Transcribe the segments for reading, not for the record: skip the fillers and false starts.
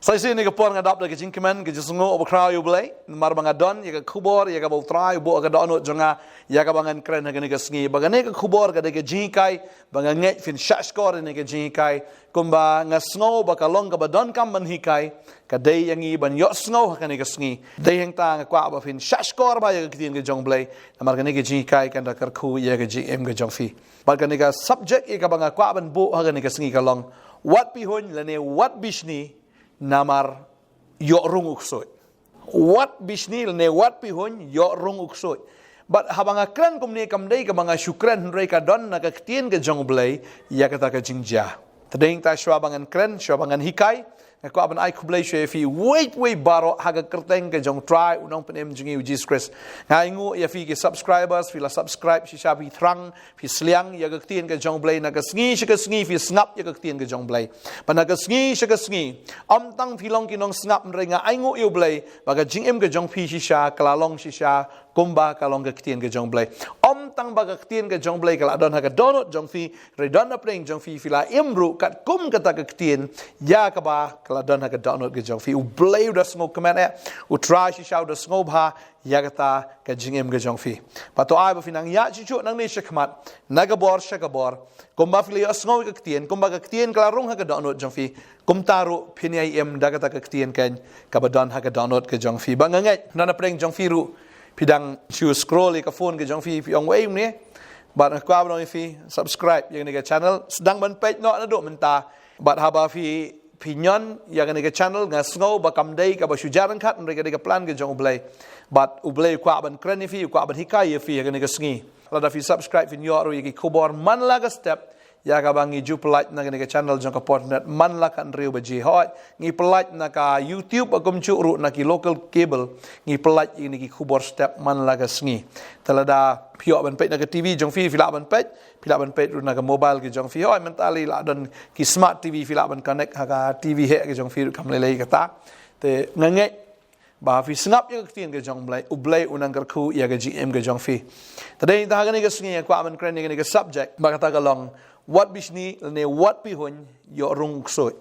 Saya sini ke por ngadap lagi jingkemen ke jisungo obakra yu belai mar bangadon ya ke kubor ya ke boltrai bo ke donot jonga ya ke bangan kren ha ke sngi bagane ke kubor ke de jinkai banganget fin shashkor ne ke jinkai kumba ngasngo bakalong ke badon kam ban hikai ka dei yangi ban yo sngo ha ke sngi dei hang ta kwa ba fin shashkor ba ya ke tin ke jong belai mar ke jinkai kan da kar khu ya ke jm ke jong fi ba ke subject ya ke banga kwa ban bo ha ke sngi ka long wat pihun lane wat bishni namar yo rung uksoy. Wat bisnil ne wat pihon yo rung uksoy. But habang akran kumni kamday ka mga syukran ray ka don nakaktiin ka jong blay ya kata ka jingja. Tading ta swabangan kren swabangan hikay ako aban ay kublay siya fi wait baro haga kerteng ka jong try unang penem jingi Jesus Christ. Ngaingu ya fi ki subscribers fi la subscribe si sabi thrang fi sliang ya kaktiin ka jong blay nagasngi siya kasngi fi snap ya kaktiin ka jong blay. Panagasngi siya kasngi amtang filong kinong snap nre nga aingu yu blay baga jingim ka jong fi siya kalalong siya kumba kalong kaktiin ka jong blay. Amtang baga kaktiin ka jong blay kala don haga donot jong fi redon na preng jong fi la imru kat kum kata kaktiin ya kaba kala don haga donot ka jong fi u blay udah sngop kemen u try si siya udah sngop ha ya kata ka jingim ka jong fi pato ay ba finang ya chichu nang ni shakmat nagabor shakabor kumba fili sngop kaktiin kumba kaktiin kala rung haga donot jong fi kum taru pinyai em dagata kaktiin ken kabadon haga donot ka jong fi bangangai nana preng jong fi ru pidang siu scroll ka phone ke jong fi ong way ni bat kwa bang fi subscribe yang ni ka channel sedang ban page no na do menta bat haba fi pinyon yang ni ka channel ngasngo ba kamdai ka ba sujaran khat mereka de ka plan ke jong ublay bat ublay kwa ban kren fi kwa ban hikai fi yang ni ka sngi lada fi subscribe fi nyoru yaki kubor man laga step ya ka bangi ju pelat na ka channel jong ka portnet man la kan riu ba ji hot ngi pelat na ka YouTube agum chu ru na ki local cable ngi pelat ini ki kubor step man la ka sngi talada pio ban pet na ka TV jong fi la ban pet ru na ka mobile ki jong fi hoi mentali la don ki smart TV la ban connect ha ka TV he ki jong fi kam le ka ta te ngange ba fi snap ya ka tien ka jong blai unang kar khu ya ka GM ka jong fi tadai ta ga ni ka sngi kwa man kren ni ka subject ba ka ta ka long wat bisni ne wat pihon yo rung soy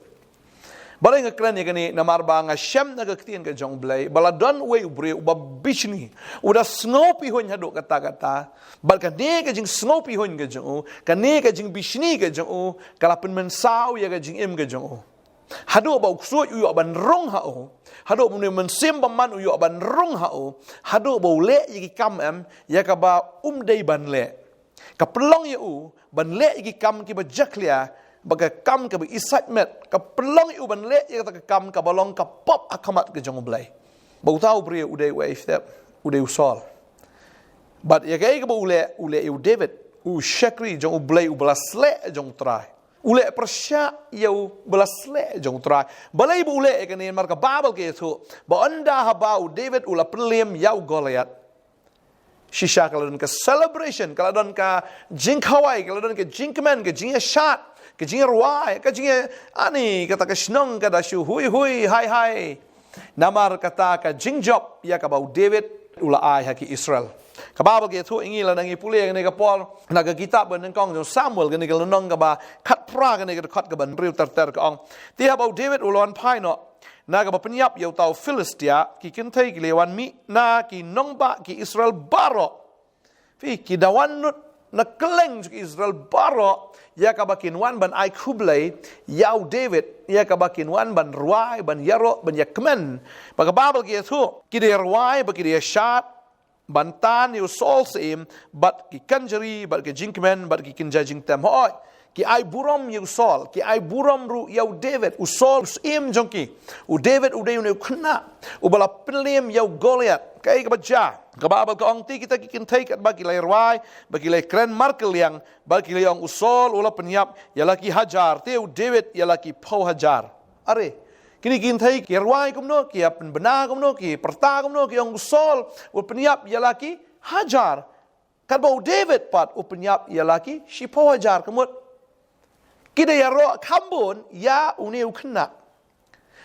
balay nga kran ni namar ba nga syam na gaktiin ka jong blay bala don way ubre uba bisni uda snow pihon hado kata bal ka ne ka jing snow pihon ka jong ka ne ka jing bisni ka jong kalapan men saw ya ka jing em ka jong hado ba uksoy uyo ban rong hao hado mun men sim ba man uyo ban rong hao hado ba le yi kam em ya ka ba dei ban le kapelong yu ban le igi kam ki bajaklia baga kam ka bi isat met kapelong yu ban le ya ka kam ka balong ka pop akamat ke jong blai bau tau bre ude we step ude usol but ya ka ule yu David u shakri jong blai u blasle jong trai ule persya yu blasle jong trai balai bu ule ka ni mar ka babel ke tu ba anda haba u David ula pelem yau Goliath shisha kalau don ka celebration kalau don ka jing kawai kalau don ka jing kemen ka jing shot ka jing ruai ka jing ani kata ka snong ka da shu hui hai namar kata ka jing job ya ka bau David ula ai haki Israel ka babel ke tu ingi la nangi pule ne ka Paul na ka kitab ban kong jo Samuel ka ni ka nong ka ba khat pra ka ni ka khat ka ban riu ter ka ong ti ha bau David ulon pai no na ka penyap yau tau Filistia ki kintai ki lewan mi na ki nongba ki Israel baro fi ki dawan nut na keleng ki Israel baro ya ka bakin wan ban ai kublai yau David ya ka bakin wan ban ruai ban yaro ban yakmen baka babel ki tu ki de ruai baki de shat bantan yu sol seim bat ki kanjari bat ki jinkmen bat ki kinjajing tem hoi ki ai buram yu sol ki ai buram ru yau David u sol im jongki u David u de yu khna u bala pelem yau Goliath kai ka baja ka babal ka ong ti kita ki kin take at bagi lai rai bagi lai kren markel yang bagi lai ong usol ula penyap ya laki hajar te u David ya laki pau hajar are kini kin thai ki rai kumno ki apen bena kumno ki perta kumno ki ong usol u penyap ya laki hajar kan bau David pat u penyap ya laki si pau hajar kemut kita ya ro kambon ya uniu kena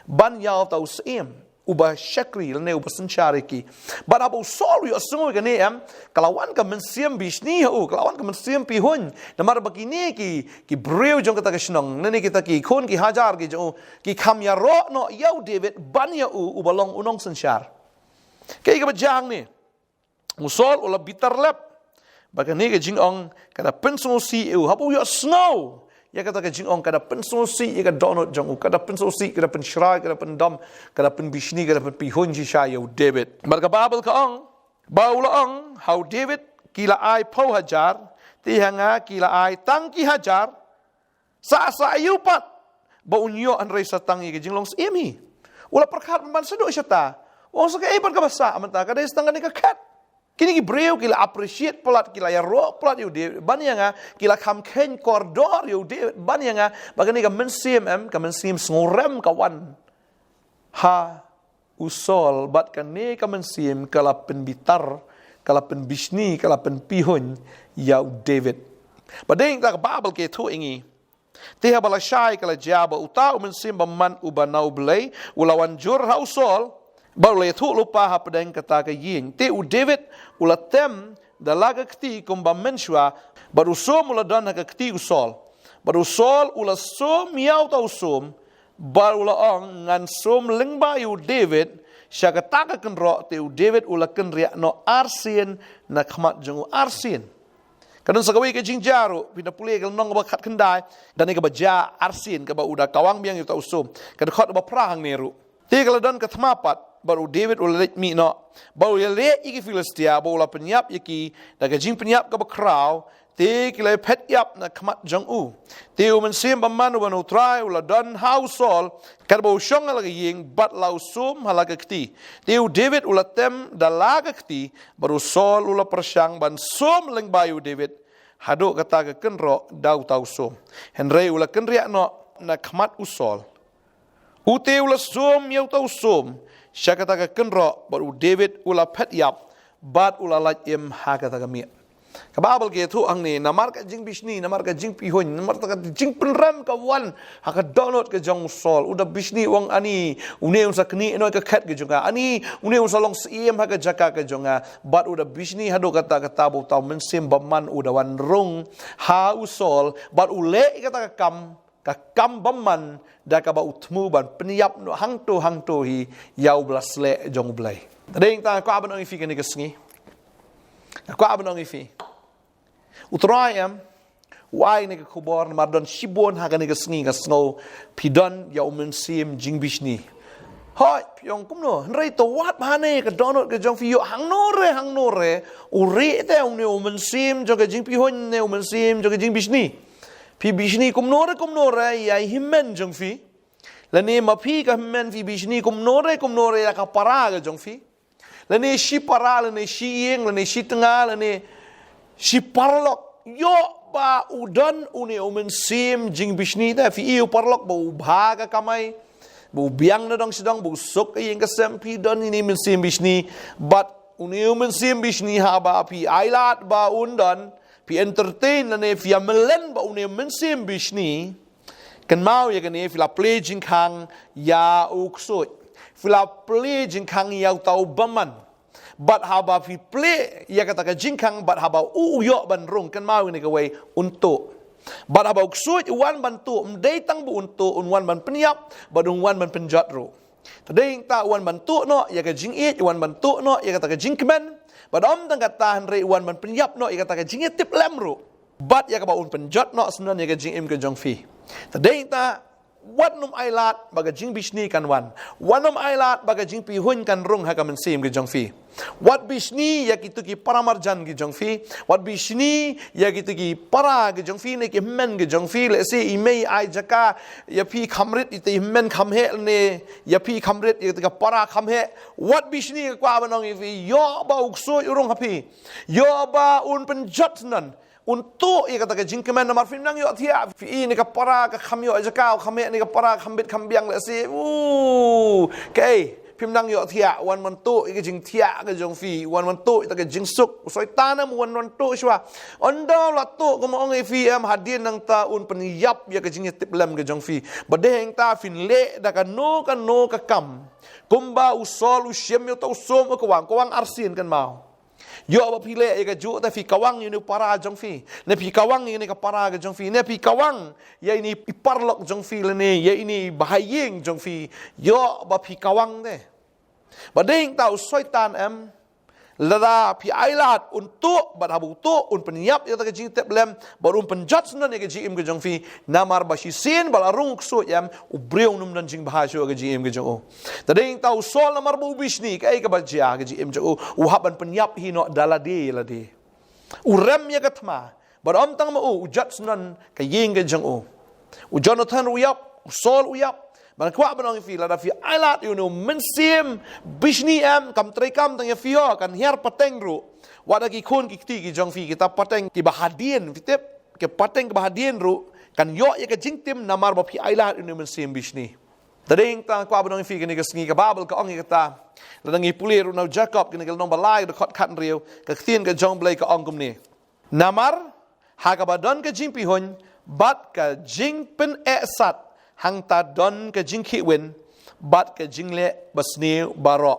ban yau tau seim ubah syakri lene ubah sencari ki but abo sol yo sungu gane kalawan ka mensiam bisni kalawan ka mensiam pihun namar bakini ki breu jong kata kesnong nene kita ki khun ki hajar ki jo ki kham ya ro no yau David ban ya ubalong unong sensyar kay ka bajang ni musol ula bitar lep bagani ke jing ong kada penso si hapo yo snow ya kata ke jing ong kada penso si ya ka donot jong kada penso si kada pen shrai kada pen dam kada pen bishni kada pen pihun ji sha yo David marka babel ka ong baula ong how David kila ai pau hajar ti hanga kila ai tangki hajar sa ayupat ba unyo an rei satang ye ke jing long emi ula perkat man sedo syata wong sa ka ipan ka basa amanta kada istang ni ka kat kini ki breu kila appreciate pelat kila ya ro pelat yu de ban yang kila kam ken koridor yu de ban yang bagani ka mensim ngorem kawan ha usol bat kan ne ka mensim kala penbitar kala penbisni kala penpihun ya David badeng ta babel ke tu ingi tiha bala syai kala jaba uta mensim baman ubanau blai ulawan jur ha usol baru le tu lupa ha pedang kata ke yin te u David ula tem dalaga kti kumba menshwa baru som ula dan ha kti usol baru sol ula som miau tau som baru ula ong ngan som lengba yu David syaka taka kenro te u David ula kenria no arsin na khmat jengu arsin kadang sakawi ke jingjaru pina pulih ke nong ba khat kendai dan ni ke baja arsin ke ba uda kawang biang yu tau som kadang khot ba prahang neru te kalau dan ke thmapat baru David ulat mi no baru le iki Filistia baru la penyap iki daga jing penyap ka bakrau te kile pet yap na kmat jong u te u mensim baman u banu trai ula don hausol kar bau shong ala ying bat lau sum halaga kti te u David ula tem dalaga kti baru sol ula persyang ban sum leng bayu David haduk kata ke kenro dau tau sum henry ula kenriak no na kmat usol ute ula sum yau tau sum syakata ka kenro baru David ula pet yap bat ula laj im hakata ka mi ka babel ke tu ang ni namar ka jing bisni namar ka jing pihon namar ka jing penram ka wan haka download ka jong sol uda bisni wang ani une unsa kni no ka khat ka jonga ani une unsa long sim haka jaka ka jonga bat uda bisni hado kata ka tabu taw mensim baman uda wan rung ha usol bat ule kata ka kam baman da ka ba utmu ban peniap no hangto hi yau blasle jong blai tadeng ta ko aban ong fi ke ni kesngi ko aban ong fi utrayam wai ne ko bor mar don shibon ha ni kesngi ka snow pidon yau mensim jingbishni hoi pyong kumno rei to wat mane ka donot ka jong fi yo hang nore uri te ong ne mensim jong ka jingpi hon ne mensim jong ka jingbishni Pi bishni kumnore ya himmen jong fi. Lani ma pi ka himmen fi bishni kumnore ya ka para ga jong fi. Lani shi para lani shi yeng lani shi tengah lani shi parlok yo ba udan une omen sim jing bishni ta fi iu parlok ba ubha ka kamai bu biang na dong sidong bu sok yeng ka sem pi don ini men sim bishni but une omen sim bishni ha ba pi ailat ba undan pi entertain lane fi amelen ba une mensim bishni kan mau ya kan fi la play jing khang ya uksoi fi la play jing khang ya tau baman but haba fi play ya kata ka jing khang but haba yo ban rong kan mau ni ka way untuk but haba uksoi wan ban tu mdei tang bu untuk wan ban peniap badung wan ban penjat ro tadeng ta wan ban tu no ya ka jing it wan ban tu no ya kata ka jing kemen Badom tang kata henry wan man penyap no ika taka jing tip lemru. Bat ya ka baun penjot no senan ya ka jing im ka jong fi. Tadeng ta wat num ailat baga jing bishni kan wan. Wan num ailat baga jing pi hun kan rung ha ka men sim ka jong fi. Wat bishni ya kitu ki paramarjan ki jong fi. Wat bishni ya kitu ki para ki jong fi ne ki men ki jong fi le se imei ai jaka ya pi khamrit ite men khamhe ne ya pi khamrit ya ka para khamhe wat bishni ka kwa banong fi yo ba ukso urung hapi. Yo ba un penjot nan untuk ia kata ke jingkemen nomor film nang yo thia fi ni ka para ka khamyo jaka khamhe ni ka para khambit khambiang le se kai พิมพ์ดังยอเทียวันมันโตอีกจิงเทียก็จงฟีวันมันโตตะก็จิงสุกสอยตานะวันโตชัวอันดาวละโตก็มองไอ้ฟีhadian nang ta un peniyap ya ke jing tip lem ke jong fi badeng ta fin le da ka no ka kam kumba usol usiem yo ta usom ko wang arsin kan mau yo ba pile ya ka ju ta fi kawang ni para jong fi ne fi kawang ni ka para ke jong fi ne fi kawang ya ini iparlok jong fi le ne ya ini bahayeng jong fi yo ba fi kawang de badeng ta usoi tan lada pi ailat untuk badabu tu un penyiap ya tak jing tep lem baru penjat sunan ya jing ke jong fi namar basi sin balarung so yam ubriung num dan jing bahasyo ke jing ke jong tading tau sol namar bu bisni kai ke bajia ke jing jong uhaban penyiap hino dalade lade urem ya katma barom tang ma ujat sunan ke ying ke jong ujonathan uyap sol uyapมันกว่าเป็นองฟีแล้วดาฟีไอลาดอยู่นู่นมันเสียมบิชนีกำตรีกำตั้งยาฟีอ๋อกันเฮียร์ปัตเตงรู้ว่าตะกี้คนกี่ที่กี่จงฟีkitaปัตเตงกี่บาฮาดีนฟิเตปกี่ปัตเตงกี่บาฮาดีนรู้กันย่อยกับจิงติมนามารบฟีไอลาดอยู่นู่นมันเสียมบิชนีแต่เด้งตั้งกว่าเป็นองฟีกันนี่ก็สงีกับบาเบลก็องกี่ตาแล้วตั้งยี่ปุเล่รู้นาจาคอบกันนี่ก็น้องบาไลก็ขัดขันเรียวก็เทียนก็จงเบลก็องกุมนี่นามารหากบาดอนก็จิงปีหนบัดก็จิงเป็นเอสัตhang ta don ke jing ki win bat ke jing le basni baro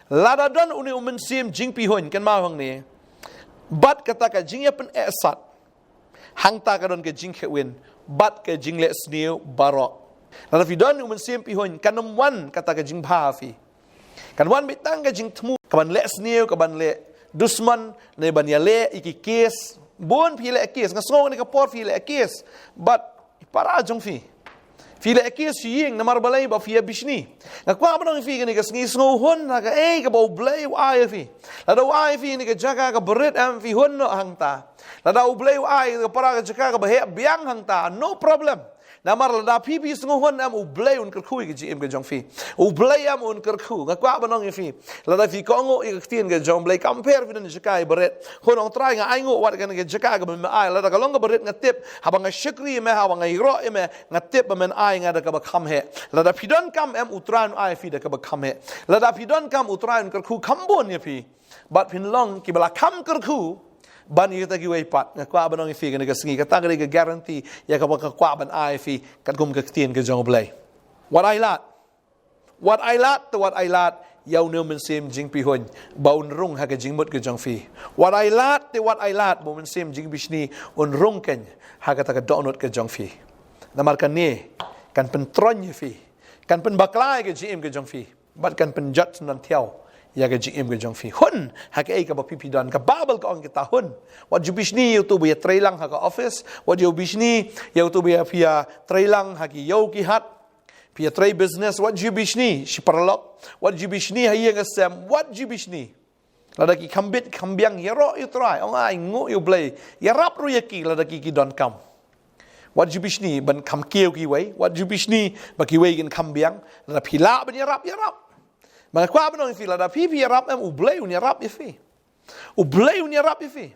lada don uni umen sim jing pi hon kan ma hang ni bat kata ka jing ya pen esat hang ta ka don ke jing ki win bat ke jing le sni baro lada fi don umen sim pi hon kan nam wan kata ka jing bha fi kan wan bi tang ke jing tmu ka ban le sni ka ban le dusman ne ban ya le iki kes bon pi le kes ngasong ni ka por fi le kes bat para jong fi Fila ekis ying namar balai ba fia bishni. Ngakwa ba nang fi ni ka sngi sngohon na ka ka ba blay wa ai fi. La da wa fi ni ka jaga ka berit am fi hon no hangta. La da blay wa ai ka para ka jaga ka ba he biang hangta no problem. Namar la da pi sngohon am blay un ka khui ka jim ka jong fi. Blay am un ka khu ngakwa ba nang fi. La da fi ko ngo ka tien ka jong blay compare fi ni jaga berit. Hon ong try nga ai ngo wat ka ni jaga ka ba ai la da ka long ka berit ngatip habang shikri me habang iro me ngatip ba men ai nga da ka ba kham he la da pidon kam utran ai fi da ka ba kham he la da pidon kam utran ka khu khambon ye fi bat pin long ki bala kham ka khu ban yu ta ki wei pat nga kwa banong fi ka ni ka singi ka ta ka guarantee ya ka ba ka kwa ban ai fi kan kum ka tien ka jong blai what I lat to what I lat yaw no men sim jing pi hon baun rung ha ka jing mut ka jong fi what I lat bo men sim jing bishni un rung ken ha ka ta ka donut ka jong fi namar kan ni kan pen tron ye fi kan pen baklai ke jim ke jong fi bat kan pen jat nan thiau ya ke jim ke jong fi hun ha ke ka ba pipi don ka babel ka ong kita hun wat ju bishni youtube ya trailang ha ka office wat ju bishni youtube ya pia trailang ha ki yo ki hat pia tray business wat ju bishni shi parlok wat ju bishni ha ye ngasam wat ju bishni lada ki kambit kambiang yero you try ong ai ngo you play ya rap ru ye ki lada ki don kam Wat jubishni ban kam kêu ki wei, wat jubishni ba ki wei gen kam biang, la pila ban yarap. Ma kwa ban ong fi la da pi yarap am ublei un yarap ye fi. Ublei un yarap ye fi.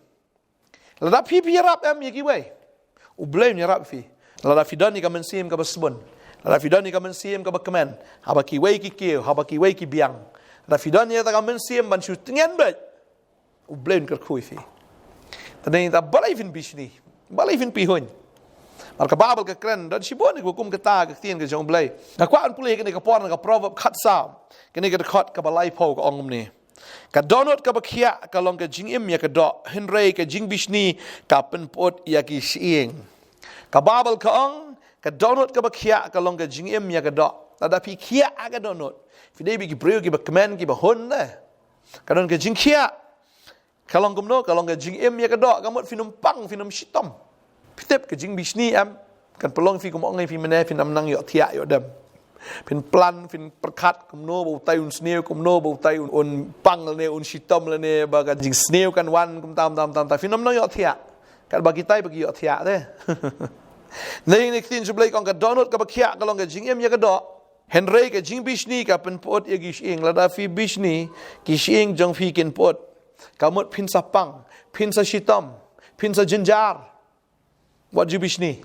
La da pi yarap am ye ki wei. Ublei un yarap fi. La da fidani ka mensim ka basbon. La da fidani ka mensim ka bakmen. Ha ba ki wei ki kêu, ha ba ki wei ki biang. La da fidani ta ka mensim ban shu tingen bet. Ublei un ka kui fi. Tadai ta balai fin bishni. Balai fin pi hon. Marka Babel ka kren dan sibon ni hukum kita ka tien ka jong blai na kwa an pulih ka ni ka por ka proverb khat sa ka ni ka khat ka balai po ka ongum ni ka donot ka bakhia ka long ka jing im ya ka do henrei ka jing bishni ka pen pot ya ki sieng ka Babel ka ong ka donot ka bakhia ka long ka jing im ya ka do ada pi khia ka donot fidei bi ki breu ki ba command ki ba hon ne ka don ka jing khia ka long no ka long ka jing im ya ka do ka mot finum pang finum shitom Pitep ke jing bishni kan pelong fi kumong ngai fi mene fi nam nang yo thia yo dem pin plan fin perkat kumno bo tai un sneu kumno bo tai un pang le ne un shitom le ne ba ka jing sneu kan wan kum tam ta fi nam nang yo thia kan bagi tai bagi yo thia de nei ni tin jublai kong ka donut ka bakhia ka long ka jing em ya ka do henrei ka jing bishni ka pen pot ye gish ing la da fi bishni ki shing jong fi kin pot ka mot pin sa pang pin sa shitom pin sa jinjar Wat ju bishni?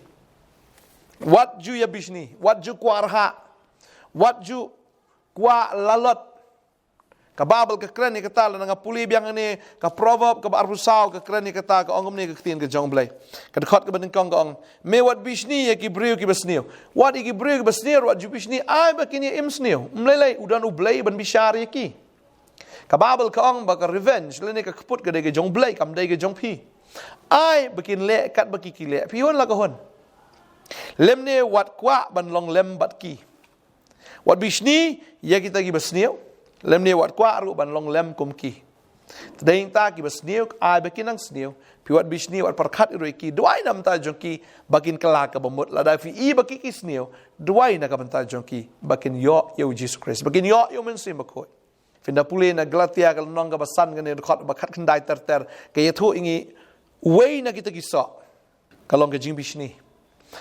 Wat ju ya bishni? Wat ju kwa arha? Wat ju kwa lalot? Ka Babel ka kren ni kata la nga puli biang ni ka proverb ka arusau ka kren ni kata ka ongom ni ka tin ka jong blai. Ka khot ka ban kong ong me wat bishni ya ki breu ki basneu. Wat ki breu ki basneu wat bishni ai ba kini im sneu. Mlelai udan u blai ban bishar ya ki. Ka Babel ka ong ba ka revenge le ni ka kaput ka de ka jong blai kam de ka jong pi. Ai bakin le kat baki ki le pi hon la ka hon. Lem ne wat kwa ban long lem bat ki. Wat bishni ya kita ki basneu. Lem ni wat kwa ru ban long lem kum ki. Tadeng ta ki basneu ai bakin ang sneu. Pi wat bishni wat parkhat ru ki duai nam ta jong ki bakin kelak ka bamut la da fi I baki ki sneu duai na ka ban ta jong ki bakin yo Jesus Christ. Bakin yo men sim bakoi. Finda puli na Galatia kal nong ka basan kan ni khot bakhat khandai ter ke yathu ingi wei na kita ki so. Kalong ka jing bishni.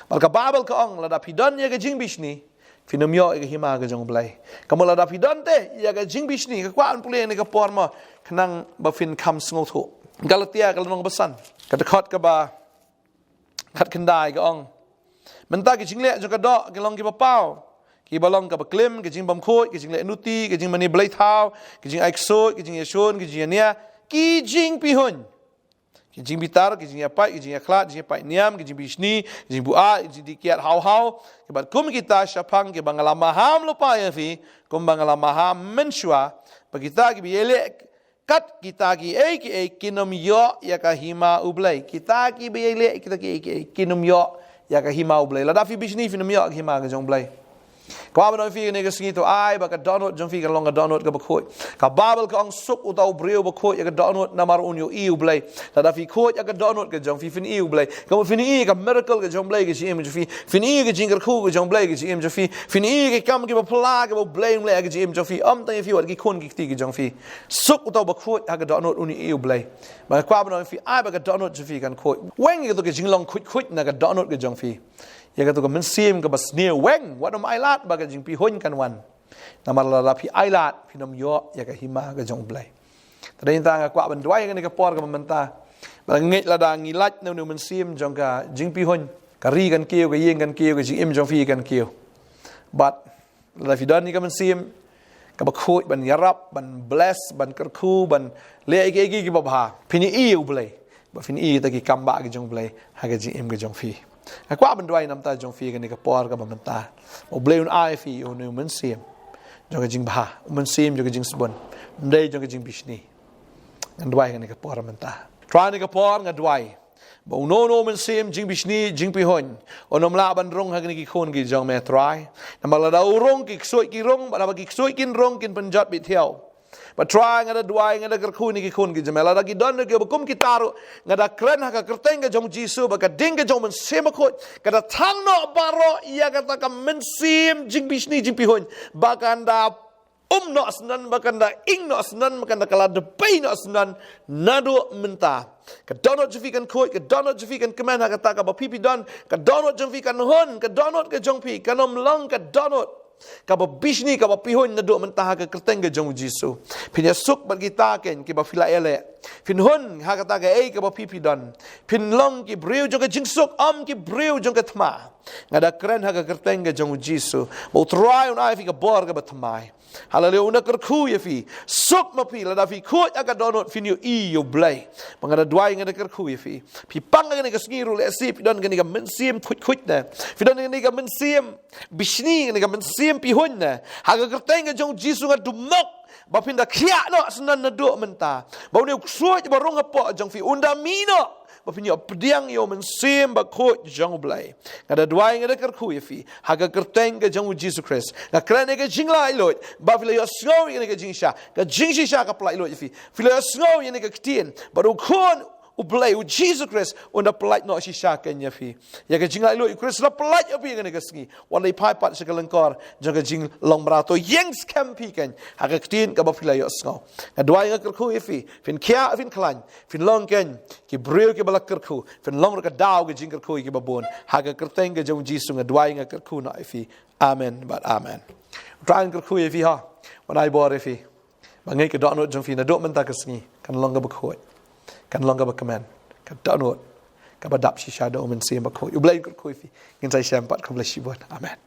Mal ka Babel ka ong la da pi don ye ka jing bishni. Finamyo ika hima ka jong blai. Kamu la da pidante ya ka jing bishni ka kwaan puli ni ka porma kanang ba fin kam sngo thu. Galatia ka nong basan. Ka khot ka ba khat khandai ka ong. Menta ki jingle jo ka do ka long ki ba pau. Ki balong ka ba klim ki jing bam khoi ki jingle nuti ki jing mani blai thau ki jing aik so ki jing yashon ki jing nia ki jing pi hun. Ki jing bitar ki jing apai ki jing akhlat ki jing apai niam ki jing bishni ki jing bua ki jing dikiat hau ke bat kum kita syapang ke bangala maham lupa ya fi kum bangala maham menshua bagita ki biele kat kita ki kinom yo ya ka hima ublai kita ki biele kita ki kinom yo ya ka hima ublai la da fi bishni fi nom yo hima ka jong blai. Kwa ba fi ne ka singi to ai ba ka donut jong fi ka long ka donut ka bakhoi ka Babel ka ong suk utau breu bakhoi ya ka donut na mar unyo iu blai la da fi khoi ya ka donut ka jong fi fin iu blai ka mo fin I ka miracle ka jong blai ka ji im fi fin I ka jing ka khu ka jong blai ka ji im fi fin I ka kam ki ba pla ka ba blai blai ka ji im fi am ta fi wat ki khon ki ti ka jong fi suk utau bakhoi ya ka donut unyo iu blai ba kwa ba fi ai ba ka donut jong fi kan khoi weng ka to ka jing long khut na ka donut ka jong fi ya ka to ka men sim ka bas ne weng wat am ailat ba ka jing pi hon kan wan na mar la pi ailat pi nom yo ya ka hima ka jong blai tadai ta ka kwa ban dwai ka ni ka por ka menta ba nget la da ngi lat no men sim jong ka jing pi hon ka ri kan kieu ka yeng kan kieu ka jing im jong fi kan kieu but la fi dan ni ka men sim ka ba khoi ban yarap ban bless ban kerku ban le ai ki ba bha pini I u blai ba fin I ta ki kamba ka jong blai ha ka jing im ka jong fi kwa ban dwai nam ta jong fi ka ni ka por ka ban ta o blai un ai fi o nu men sim jong ka jing bha men sim jong ka jing sbon ndai jong ka jing bishni ngan dwai ka ni ka por man ta try ni ka por nga dwai ba no men sim jing bishni jing pi hon o nom la ban rong ha ni ki khon ki jong me try na ma la da rong ki soi ki rong ba ba ki soi kin rong kin panjat bi thiao but try ngada dwai ngada kerku ni ki khun ki jamela da ki don ke bakum ki taru ngada kren ha ka kerteng ke jong jisu ba ka ding ke jong men sem ko kada thang no baro ya kata ka men sim jing bishni jing pi hon ba kanda no asnan ba kanda ing no asnan ba kanda kala de pai no asnan nado menta ka donot jufi kan khoi ka donot jufi kan kemen ha kata ka ba pipi don ka donot jufi kan hon ka donot ke jong pi kanom long ka donot ka ba bishni ka ba pihon na do mentah ka kerteng ke jong jisu pinya suk ban kita ken ki ba fila ele fin hon ha kata ka ka ba pipi don pin long ki breu jong ka jing suk am ki breu jong ka thma ngada kren ha ka kerteng ke jong jisu bo try un ai fi ka bor ka ba thmai haleluya una kerku ye fi suk ma pi la da fi khot ka donot fin yo I yo blai mangada dwai ngada kerku ye fi pi pang ngani ka sngiru le sip don ngani ka men sim khut na fi don ngani ka men sim bishni ngani ka men sim pi hon na ha ka kerteng ke jong jisu nga dumok ba pinda khia no snan na do menta ba ne suai ba rong apo jong fi unda mino ba pinyo pediang yo men sim ba khot jong blai ngada dwai ngada kerku ye fi ha ka kerteng ke jong jisu Christ na krane ke jingla ilot ba fila yo snow ye ke jingsha ka jingsha ka plai ilot ye fi fila yo snow ye ke ktien ba ru khon u blai u Jesus Christ unda plai no shisha ken ye fi ya ke jingla ilot Christ la plai yo pi ke ski wan lei pai pat sekalengkor jong ke jing long brato yengs campi ken ha ka ktien ka ba fila yo snow ka dwai ngada kerku ye fi fin kia fin klan fin long ken ki breu ki balak kerku fin long ka daw ke jing kerku ki babon ha ka kerteng ke jong jisu nga dwai nga kerku na fi amen but amen try kerku ye fi ha wan ai bor fi bangai ke do no jong fi na do men ta ka sngi kan long ka bakhoi kan long ka bakaman ka do no ka badap shisha do men sim bakhoi u blai kerku fi ngin sai syam pat ka bless you amen